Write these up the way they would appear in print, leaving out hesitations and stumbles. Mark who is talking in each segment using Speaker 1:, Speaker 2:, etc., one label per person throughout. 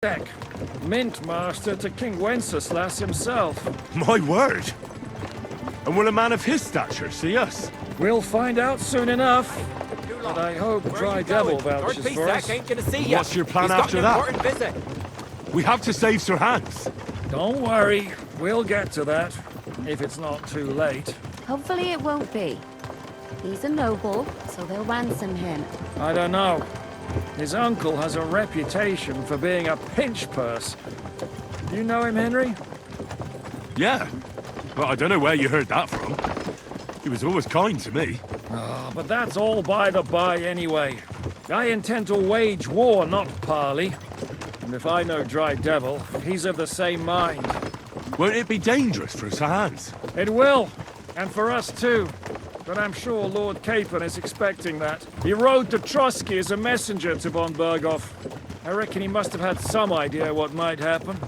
Speaker 1: Deck, Mint Master to King Wenceslas himself.
Speaker 2: My word! And will a man of his stature see us?
Speaker 1: We'll find out soon enough. But I hope Dry Devil vouches for us.
Speaker 3: Ain't gonna see ya.
Speaker 2: What's your plan
Speaker 3: He's got
Speaker 2: after
Speaker 3: an
Speaker 2: that?
Speaker 3: important visit.
Speaker 2: We have to save Sir Hans.
Speaker 1: Don't worry, we'll get to that, if it's not too late.
Speaker 4: Hopefully it won't be. He's a noble, so they'll ransom him.
Speaker 1: I don't know. His uncle has a reputation for being a pinch purse. You know him, Henry?
Speaker 2: Yeah. Well, I don't know where you heard that from. He was always kind to me.
Speaker 1: Oh, but that's all by the by anyway. I intend to wage war, not parley. And if I know Dry Devil, he's of the same mind.
Speaker 2: Won't it be dangerous for Sir Hans?
Speaker 1: It will, and for us too. But I'm sure Lord Capon is expecting that. He rode to Trotsky as a messenger to von Berghoff. I reckon he must have had some idea what might happen.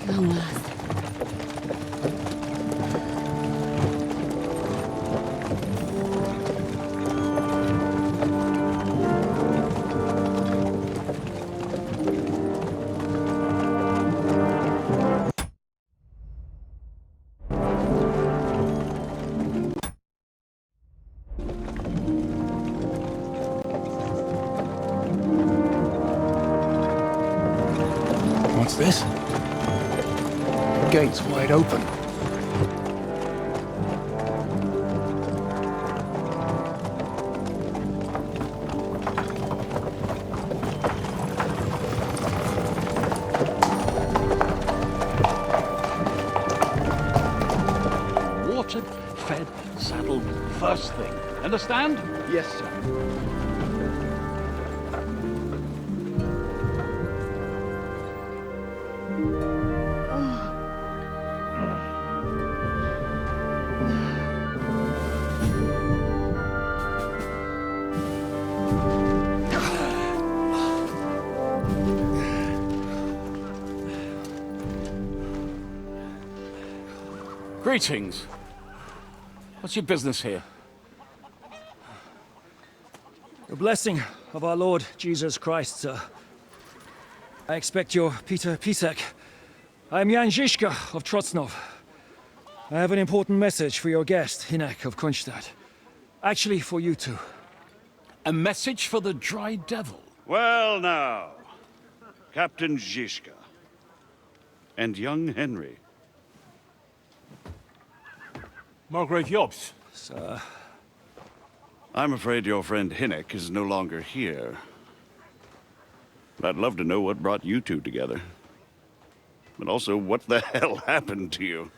Speaker 4: Long last.
Speaker 5: What's this? Gate's wide open.
Speaker 6: Watered, fed, saddled, first thing. Understand?
Speaker 5: Yes, sir.
Speaker 6: Greetings. What's your business here?
Speaker 1: The blessing of our Lord Jesus Christ, sir. I expect you're Peter Pisek. I'm Jan Žižka of Trocnov. I have an important message for your guest, Hinek of Kunstadt. Actually, for you two.
Speaker 6: A message for the Dry Devil.
Speaker 7: Well now, Captain Žižka and young Henry.
Speaker 2: Margrave Jobs.
Speaker 1: Sir.
Speaker 7: I'm afraid your friend Hinek is no longer here. But I'd love to know what brought you two together. But also, what the hell happened to you?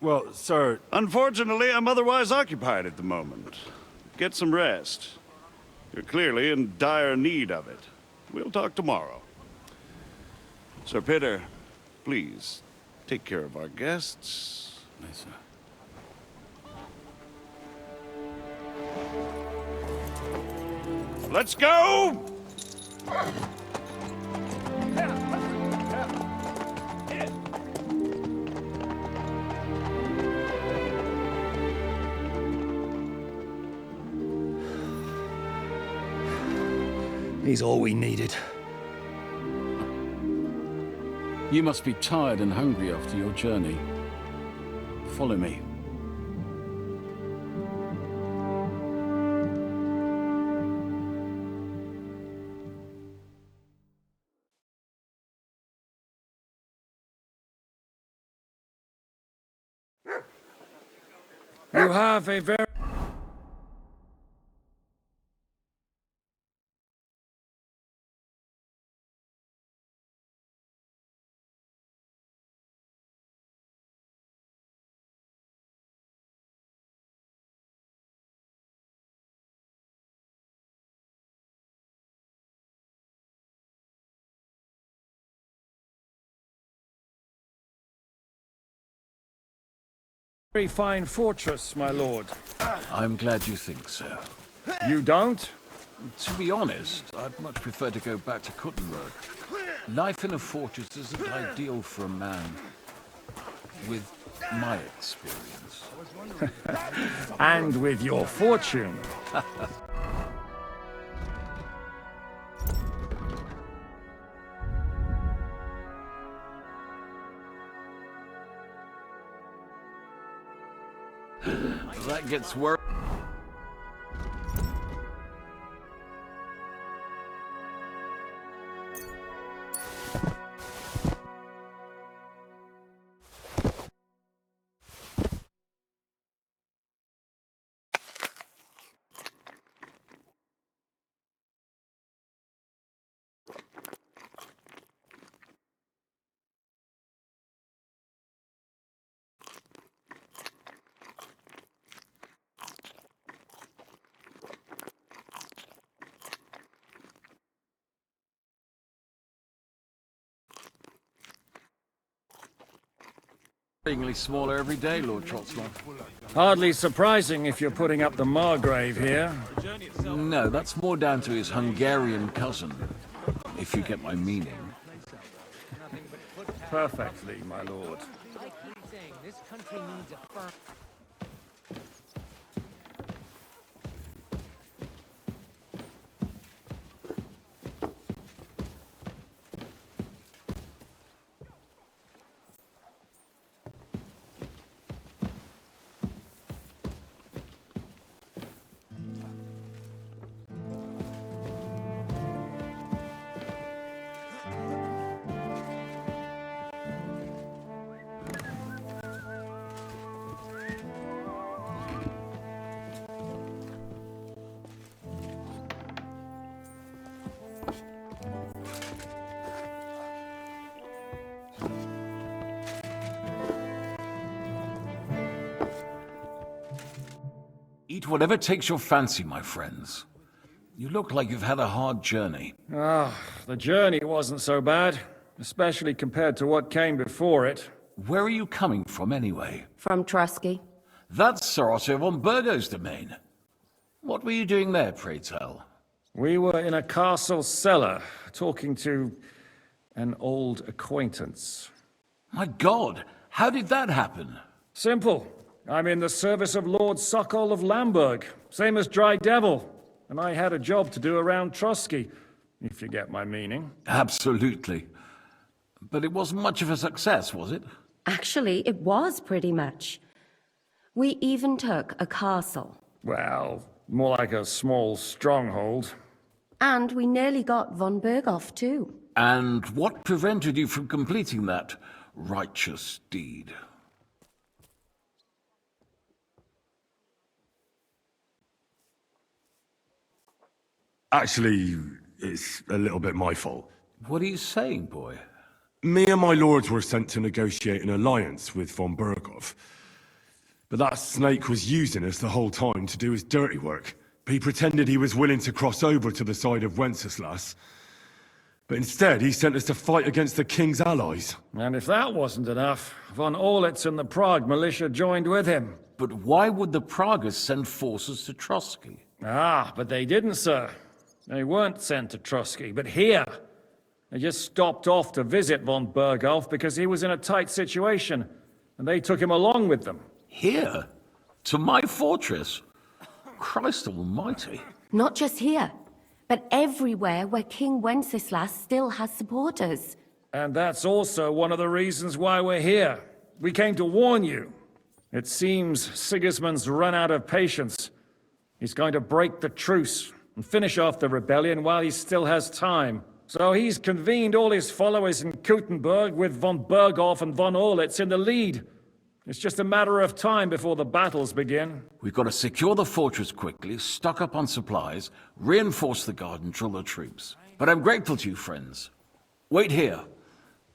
Speaker 2: Well, sir...
Speaker 7: Unfortunately, I'm otherwise occupied at the moment. Get some rest. You're clearly in dire need of it. We'll talk tomorrow. Sir Peter, please, take care of our guests.
Speaker 6: Yes, sir.
Speaker 7: Let's go!
Speaker 1: He's all we needed.
Speaker 6: You must be tired and hungry after your journey. Follow me.
Speaker 1: You have a very... Very fine fortress, my lord.
Speaker 6: I'm glad you think so.
Speaker 1: You don't?
Speaker 6: To be honest, I'd much prefer to go back to Kuttenberg. Life in a fortress isn't ideal for a man with my experience.
Speaker 1: And with your fortune.
Speaker 6: That gets worse. Smaller every day, Lord Trotsloff.
Speaker 1: Hardly surprising if you're putting up the Margrave here.
Speaker 6: No, that's more down to his Hungarian cousin, if you get my meaning.
Speaker 1: Perfectly, my lord.
Speaker 6: Eat whatever takes your fancy, my friends. You look like you've had a hard journey.
Speaker 1: The journey wasn't so bad, especially compared to what came before it.
Speaker 6: Where are you coming from, anyway?
Speaker 4: From Trusky.
Speaker 6: That's Sir Otto von Burgo's domain. What were you doing there, pray tell?
Speaker 1: We were in a castle cellar, talking to an old acquaintance.
Speaker 6: My God, how did that happen?
Speaker 1: Simple. I'm in the service of Lord Sokol of Lamberg, same as Dry Devil, and I had a job to do around Trusky, if you get my meaning.
Speaker 6: Absolutely. But it wasn't much of a success, was it?
Speaker 4: Actually, it was pretty much. We even took a castle.
Speaker 1: Well, more like a small stronghold.
Speaker 4: And we nearly got von Berghoff, too.
Speaker 6: And what prevented you from completing that righteous deed?
Speaker 2: Actually, it's a little bit my fault.
Speaker 6: What are you saying, boy?
Speaker 2: Me and my lords were sent to negotiate an alliance with von Berghoff. But that snake was using us the whole time to do his dirty work. He pretended he was willing to cross over to the side of Wenceslas. But instead, he sent us to fight against the king's allies.
Speaker 1: And if that wasn't enough, von Orlitz and the Prague militia joined with him.
Speaker 6: But why would the Praguers send forces to Trusky?
Speaker 1: But they didn't, sir. They weren't sent to Trusky, but here. They just stopped off to visit von Berghoff because he was in a tight situation, and they took him along with them.
Speaker 6: Here? To my fortress? Christ almighty.
Speaker 4: Not just here, but everywhere where King Wenceslas still has supporters.
Speaker 1: And that's also one of the reasons why we're here. We came to warn you. It seems Sigismund's run out of patience. He's going to break the truce and finish off the rebellion while he still has time. So he's convened all his followers in Kuttenberg with von Berghoff and von Orlitz in the lead. It's just a matter of time before the battles begin.
Speaker 6: We've got to secure the fortress quickly, stock up on supplies, reinforce the guard and drill the troops. But I'm grateful to you, friends. Wait here.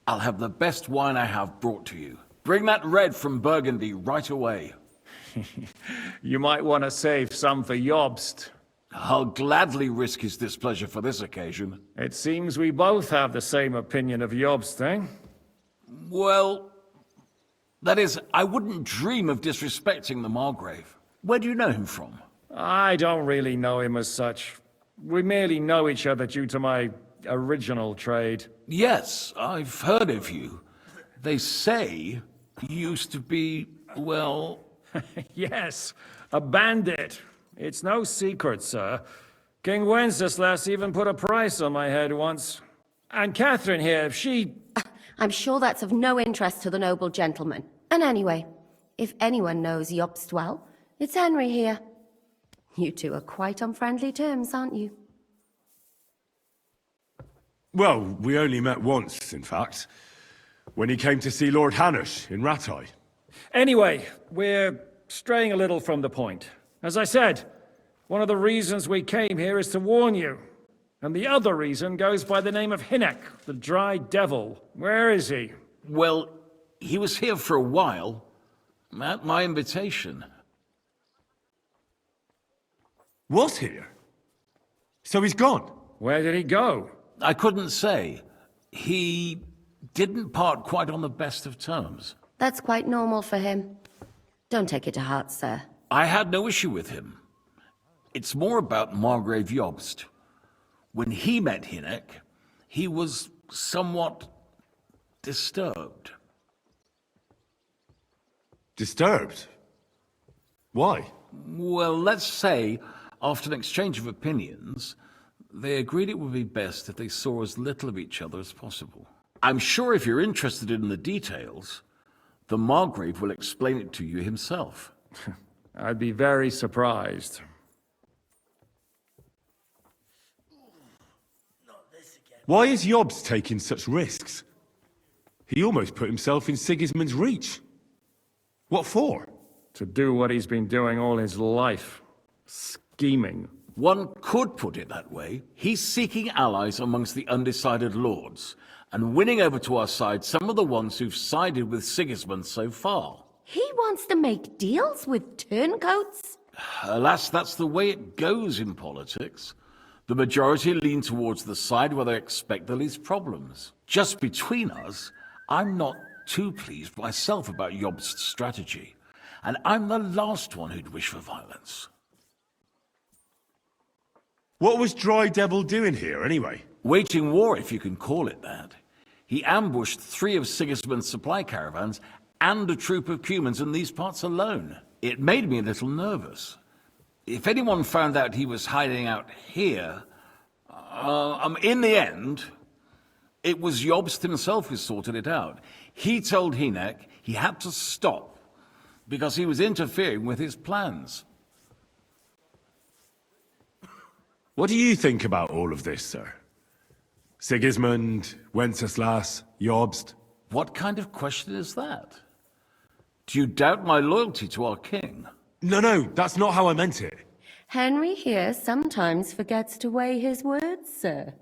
Speaker 6: I'll have the best wine I have brought to you. Bring that red from Burgundy right away.
Speaker 1: You might want to save some for Jobst.
Speaker 6: I'll gladly risk his displeasure for this occasion.
Speaker 1: It seems we both have the same opinion of Jobst, eh?
Speaker 6: Well, That is, I wouldn't dream of disrespecting the Margrave. Where do you know him from?
Speaker 1: I don't really know him as such. We merely know each other due to my original trade.
Speaker 6: Yes, I've heard of you. They say you used to be, well...
Speaker 1: Yes, a bandit. It's no secret, sir. King Wenceslas even put a price on my head once. And Catherine here, she...
Speaker 4: I'm sure that's of no interest to the noble gentleman. And anyway, if anyone knows Jobst well, it's Henry here. You two are quite on friendly terms, aren't you?
Speaker 2: Well, we only met once, in fact. When he came to see Lord Hanush in Rattay.
Speaker 1: Anyway, we're straying a little from the point. As I said, one of the reasons we came here is to warn you. And the other reason goes by the name of Hynek, the Dry Devil. Where is he?
Speaker 6: Well, he was here for a while, at my invitation.
Speaker 2: Was here? So he's gone?
Speaker 1: Where did he go?
Speaker 6: I couldn't say. He didn't part quite on the best of terms.
Speaker 4: That's quite normal for him. Don't take it to heart, sir.
Speaker 6: I had no issue with him. It's more about Margrave Jobst. When he met Hynek, he was somewhat disturbed.
Speaker 2: Disturbed? Why?
Speaker 6: Well, let's say, after an exchange of opinions, they agreed it would be best if they saw as little of each other as possible. I'm sure if you're interested in the details, the Margrave will explain it to you himself.
Speaker 1: I'd be very surprised.
Speaker 2: Why is Jobst taking such risks? He almost put himself in Sigismund's reach. What for?
Speaker 1: To do what he's been doing all his life. Scheming.
Speaker 6: One could put it that way. He's seeking allies amongst the undecided lords, and winning over to our side some of the ones who've sided with Sigismund so far.
Speaker 4: He wants to make deals with turncoats?
Speaker 6: Alas, that's the way it goes in politics. The majority lean towards the side where they expect the least problems. Just between us, I'm not too pleased myself about Jobst's strategy, and I'm the last one who'd wish for violence.
Speaker 2: What was Dry Devil doing here, anyway?
Speaker 6: Waging war, if you can call it that. He ambushed 3 of Sigismund's supply caravans and a troop of Cumans in these parts alone. It made me a little nervous. If anyone found out he was hiding out here, in the end, it was Jobst himself who sorted it out. He told Hynek he had to stop because he was interfering with his plans.
Speaker 2: What do you think about all of this, sir? Sigismund, Wenceslas, Jobst?
Speaker 6: What kind of question is that? Do you doubt my loyalty to our king?
Speaker 2: No, that's not how I meant it.
Speaker 4: Henry here sometimes forgets to weigh his words, sir.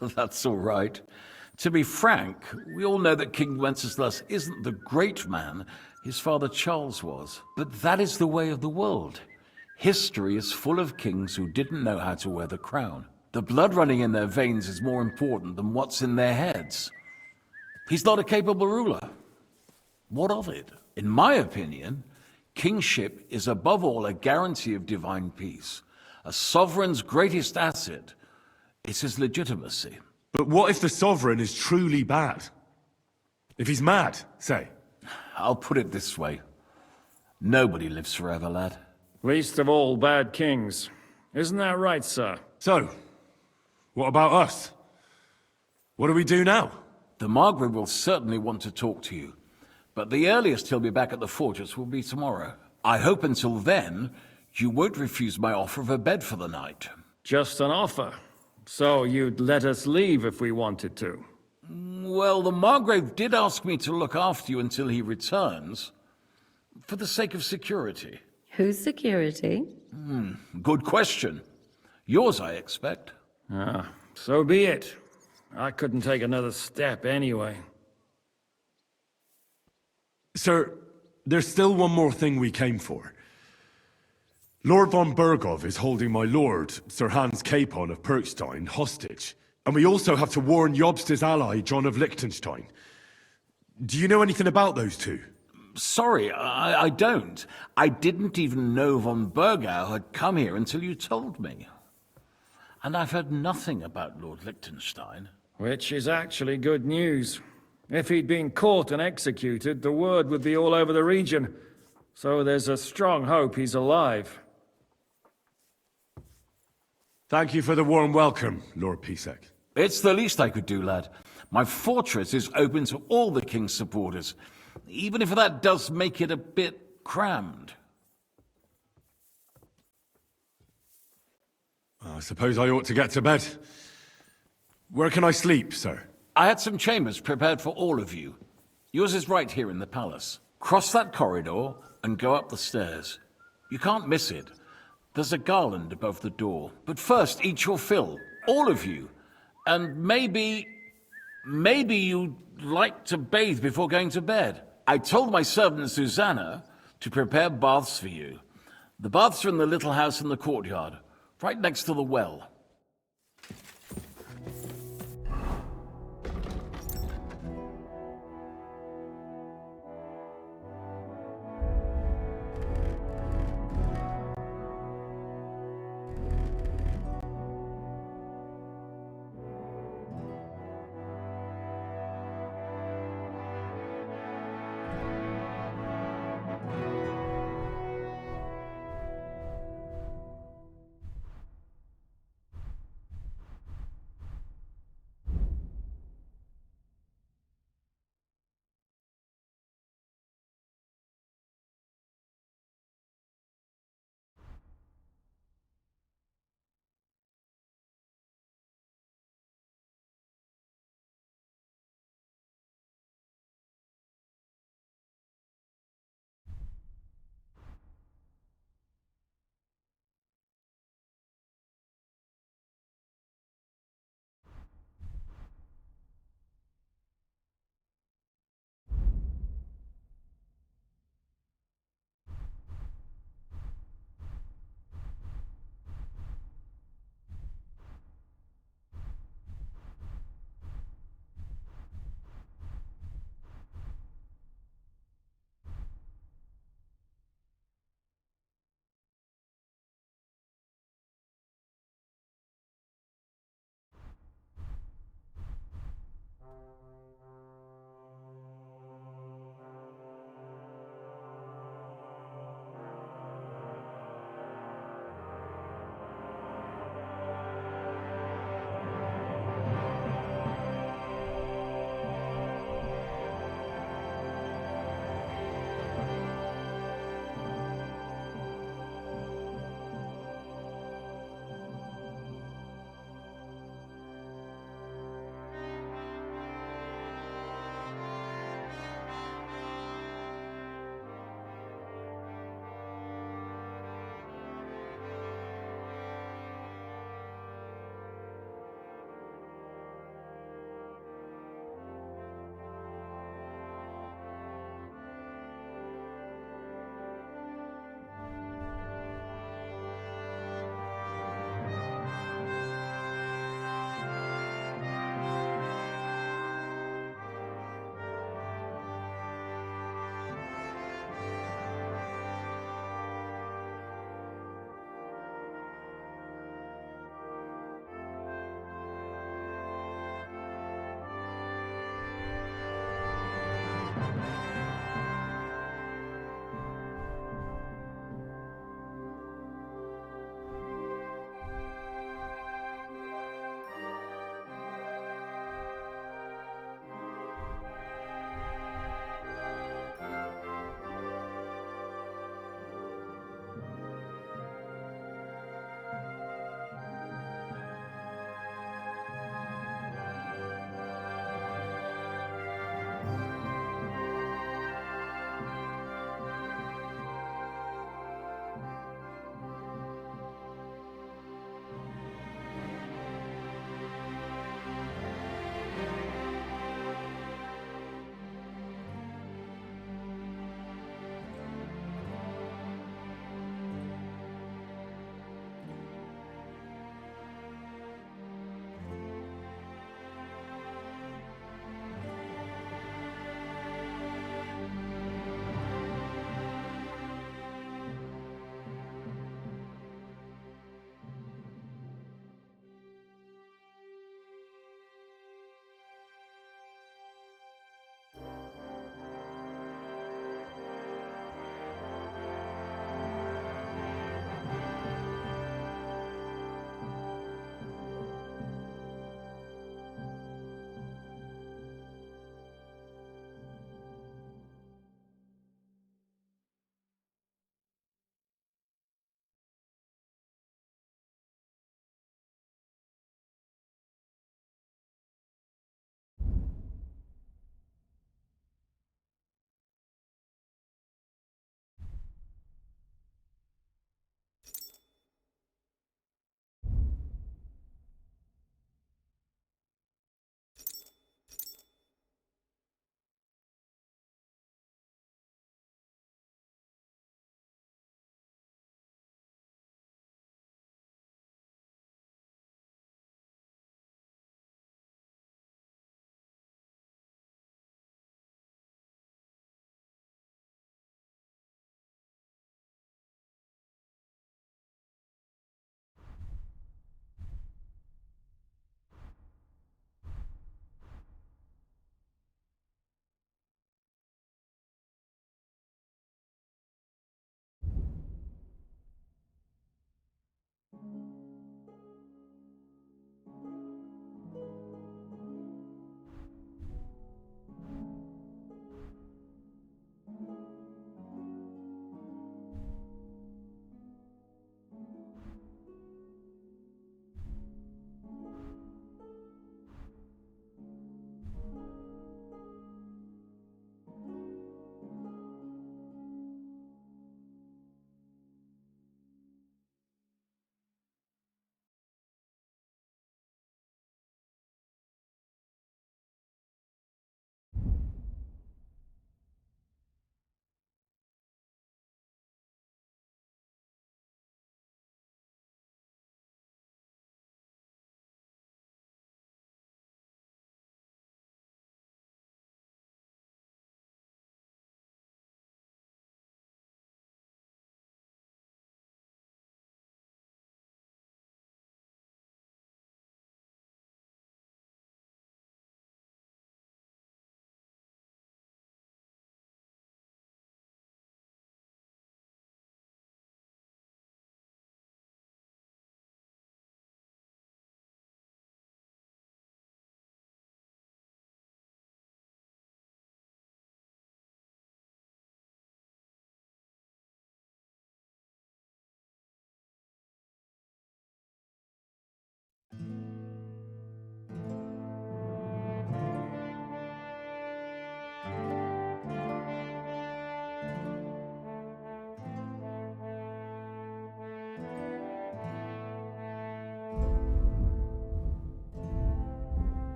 Speaker 6: That's all right. To be frank, we all know that King Wenceslas isn't the great man his father Charles was. But that is the way of the world. History is full of kings who didn't know how to wear the crown. The blood running in their veins is more important than what's in their heads. He's not a capable ruler. What of it? In my opinion, kingship is above all a guarantee of divine peace. A sovereign's greatest asset is his legitimacy.
Speaker 2: But what if the sovereign is truly bad? If he's mad, say?
Speaker 6: I'll put it this way. Nobody lives forever, lad.
Speaker 1: Least of all bad kings. Isn't that right, sir?
Speaker 2: So, what about us? What do we do now?
Speaker 6: The Margrave will certainly want to talk to you, but the earliest he'll be back at the fortress will be tomorrow. I hope until then, you won't refuse my offer of a bed for the night.
Speaker 1: Just an offer. So you'd let us leave if we wanted to?
Speaker 6: Well, the Margrave did ask me to look after you until he returns, for the sake of security.
Speaker 4: Whose security?
Speaker 6: Good question. Yours, I expect.
Speaker 1: So be it. I couldn't take another step anyway.
Speaker 2: Sir, there's still one more thing we came for. Lord von Bergov is holding my lord, Sir Hans Capon of Perkstein, hostage. And we also have to warn Jobst's ally, John of Liechtenstein. Do you know anything about those two?
Speaker 6: Sorry, I don't. I didn't even know von Burgau had come here until you told me. And I've heard nothing about Lord Liechtenstein.
Speaker 1: Which is actually good news. If he'd been caught and executed, the word would be all over the region. So there's a strong hope he's alive.
Speaker 2: Thank you for the warm welcome, Lord Pisek.
Speaker 6: It's the least I could do, lad. My fortress is open to all the king's supporters, even if that does make it a bit crammed.
Speaker 2: I suppose I ought to get to bed. Where can I sleep, sir?
Speaker 6: I had some chambers prepared for all of you. Yours is right here in the palace. Cross that corridor and go up the stairs. You can't miss it. There's a garland above the door. But first, eat your fill. All of you. And maybe you'd like to bathe before going to bed. I told my servant Susanna to prepare baths for you. The baths are in the little house in the courtyard, right next to the well.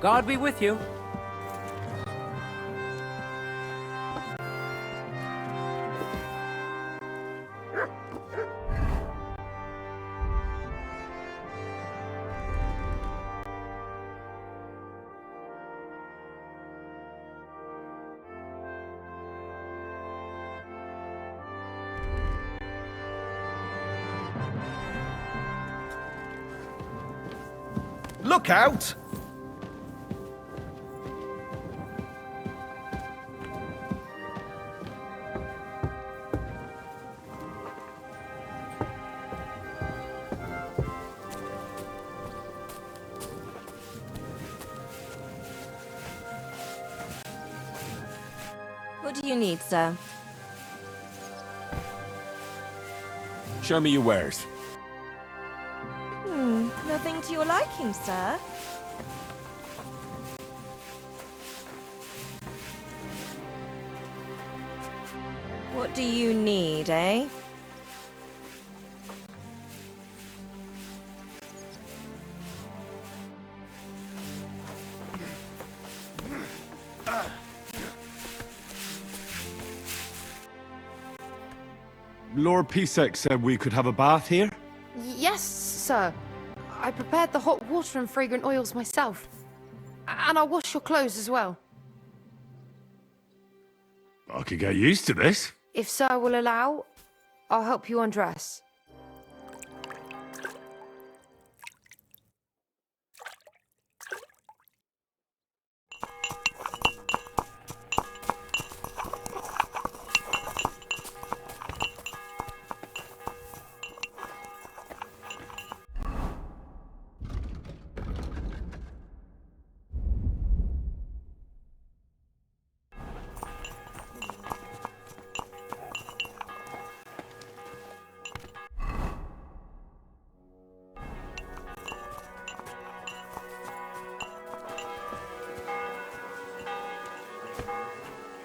Speaker 3: God be with you.
Speaker 5: Look out!
Speaker 8: What do you need, sir?
Speaker 2: Show me your wares.
Speaker 8: Nothing to your liking, sir? What do you need, eh?
Speaker 2: Lord Pisek said we could have a bath here?
Speaker 9: Yes, sir. I prepared the hot water and fragrant oils myself. And I'll wash your clothes as well.
Speaker 2: I could get used to this.
Speaker 9: If sir will allow, I'll help you undress.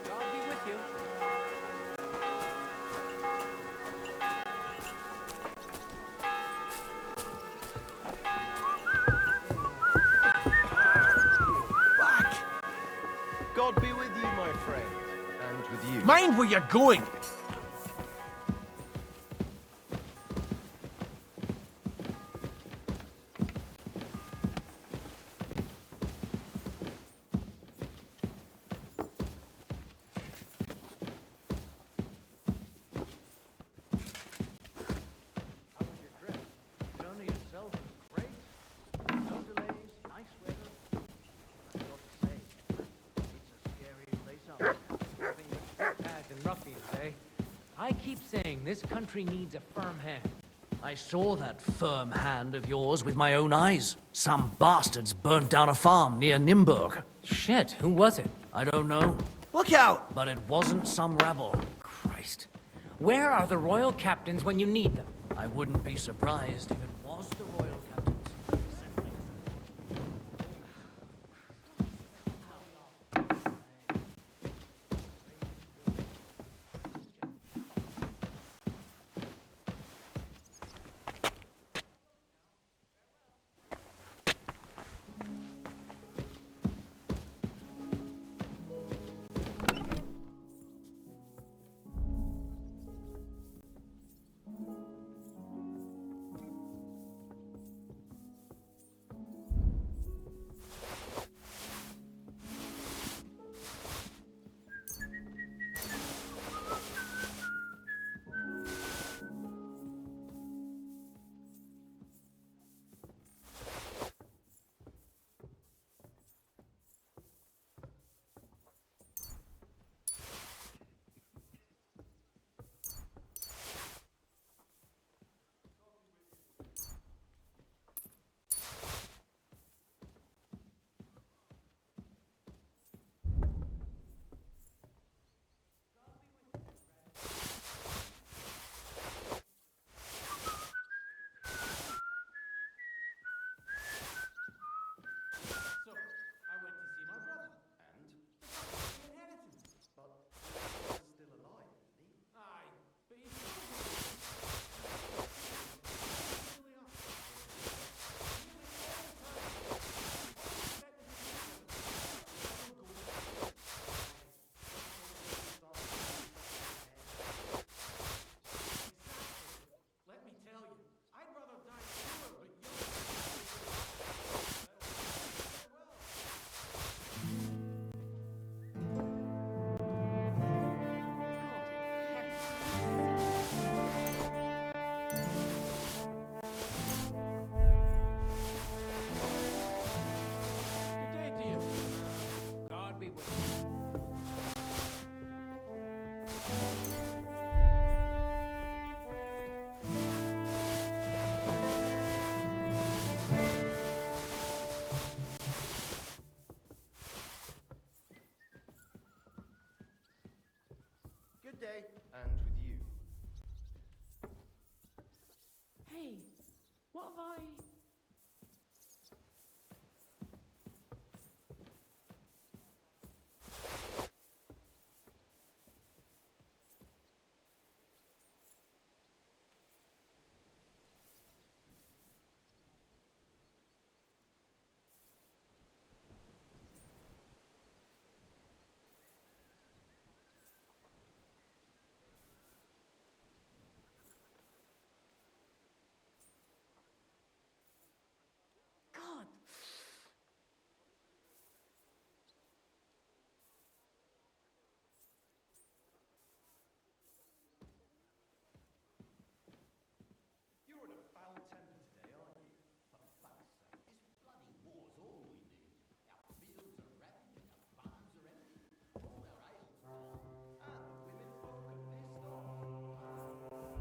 Speaker 3: God be with you.
Speaker 5: Back! God be with you, my friend. And with you.
Speaker 3: Mind where you're going!
Speaker 10: I keep saying this country needs a firm hand. I saw that firm hand of yours with my own eyes. Some bastards burnt down a farm near Nimburg.
Speaker 3: Shit, who was it?
Speaker 10: I don't know,
Speaker 5: Look out!
Speaker 10: but it wasn't some rebel.
Speaker 3: Christ. Where are the royal captains when you need them?
Speaker 10: I wouldn't be surprised if it was the royal captains.
Speaker 5: Good day, and with you.
Speaker 10: Hey, what have I... God!
Speaker 5: You're in a foul temper today, aren't you? For fuck's sake. This bloody war's all we need. Our fields are ravaged, our barns are empty, all our ale's gone, and the women folk are pissed off.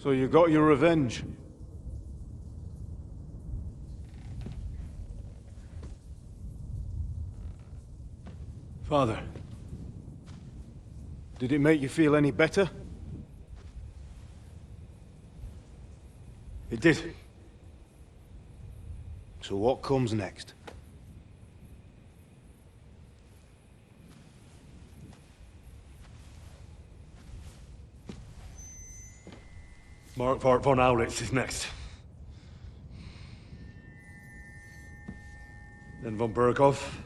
Speaker 11: So you got your revenge? Father, did it make you feel any better? It did. So what comes next?
Speaker 2: Mark von Aulitz is next. Then von Berghoff.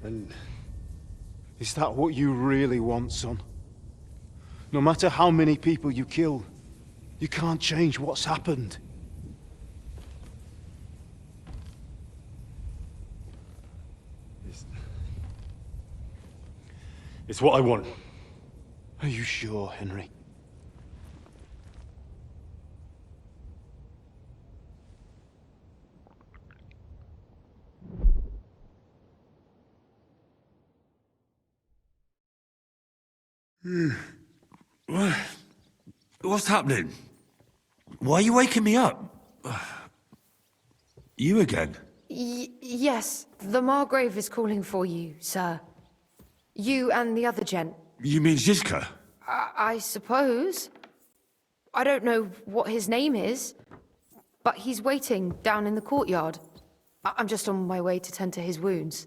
Speaker 11: And is that what you really want, son? No matter how many people you kill, you can't change what's happened.
Speaker 2: It's what I want.
Speaker 11: Are you sure, Henry?
Speaker 2: What's happening? Why are you waking me up? You again?
Speaker 9: Yes, the Margrave is calling for you, sir. You and the other gent.
Speaker 2: You mean Zizka?
Speaker 9: I suppose. I don't know what his name is, but he's waiting down in the courtyard. I'm just on my way to tend to his wounds.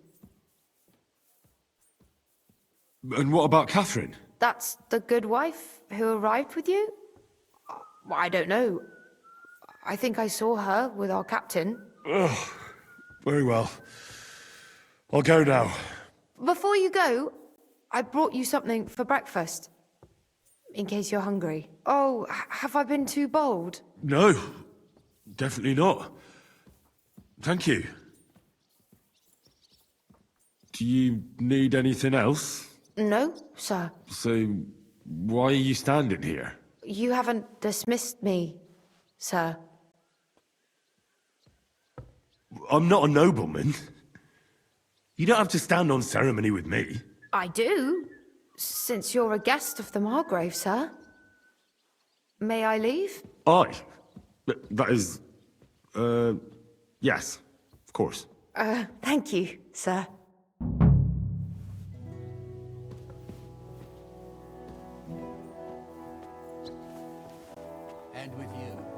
Speaker 2: And what about Catherine?
Speaker 9: That's the good wife who arrived with you? I don't know. I think I saw her with our captain.
Speaker 2: Ugh. Very well. I'll go now.
Speaker 9: Before you go, I brought you something for breakfast. In case you're hungry. Oh, have I been too bold?
Speaker 2: No, definitely not. Thank you. Do you need anything else?
Speaker 9: No, sir.
Speaker 2: So, why are you standing here?
Speaker 9: You haven't dismissed me, sir.
Speaker 2: I'm not a nobleman. You don't have to stand on ceremony with me.
Speaker 9: I do, since you're a guest of the Margrave, sir. May I leave?
Speaker 2: That is... yes, of course.
Speaker 9: Thank you, sir.
Speaker 5: And with you.